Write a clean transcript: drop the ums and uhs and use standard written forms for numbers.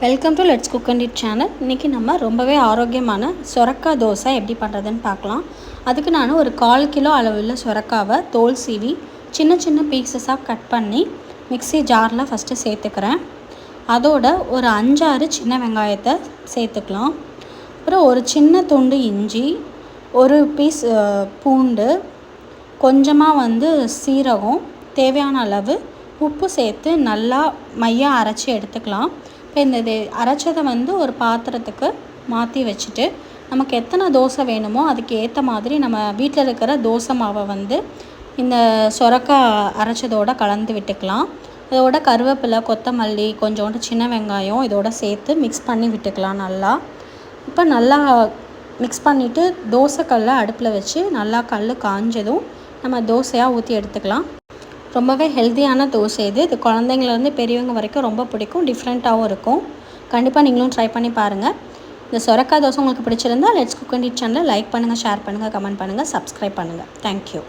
Welcome to let's cook and it channel. இன்றைக்கி நம்ம ரொம்பவே ஆரோக்கியமான சொரக்காய் தோசை எப்படி பண்ணுறதுன்னு பார்க்கலாம். அதுக்கு நான் ஒரு 1/4 கிலோ அளவுள்ள சொரக்காவை தோல் சீவி சின்ன சின்ன பீசஸாக கட் பண்ணி மிக்ஸி ஜாரில் ஃபஸ்ட்டு சேர்த்துக்கிறேன். அதோட ஒரு 5-6 சின்ன வெங்காயத்தை சேர்த்துக்கலாம். அப்புறம் ஒரு சின்ன துண்டு இஞ்சி, ஒரு பீஸ் பூண்டு, கொஞ்சமாக சீரகம், தேவையான அளவு உப்பு சேர்த்து நல்லா மையாக அரைச்சி எடுத்துக்கலாம். இப்போ இந்த அரைச்சதை ஒரு பாத்திரத்துக்கு மாற்றி வச்சுட்டு நமக்கு எத்தனை தோசை வேணுமோ அதுக்கு ஏற்ற மாதிரி நம்ம வீட்டில் இருக்கிற தோசை மாவை இந்த சொரக்காய் அரைச்சதோடு கலந்து விட்டுக்கலாம். இதோட கருவேப்பிலை, கொத்தமல்லி, கொஞ்சோண்டு சின்ன வெங்காயம் இதோட சேர்த்து மிக்ஸ் பண்ணி விட்டுக்கலாம் நல்லா. இப்போ நல்லா மிக்ஸ் பண்ணிவிட்டு தோசைக்கல்லை அடுப்பில் வச்சு நல்லா கல் காஞ்சதும் நம்ம தோசையாக ஊற்றி எடுத்துக்கலாம். ரொம்பவே ஹெல்த்தியான தோசை இது குழந்தைங்கள்லேருந்து பெரியவங்க வரைக்கும் ரொம்ப பிடிக்கும். டிஃப்ரெண்ட்டாகவும் இருக்கும். கண்டிப்பாக நீங்களும் ட்ரை பண்ணி பாருங்கள். இந்த சொரக்காய் தோசை உங்களுக்கு பிடிச்சிருந்தால் லெட்ஸ் குக் அண்ட் இட் சேனலை லைக் பண்ணுங்கள், ஷேர் பண்ணுங்கள், கமெண்ட் பண்ணுங்கள், சப்ஸ்கிரைப் பண்ணுங்கள். தேங்க்யூ.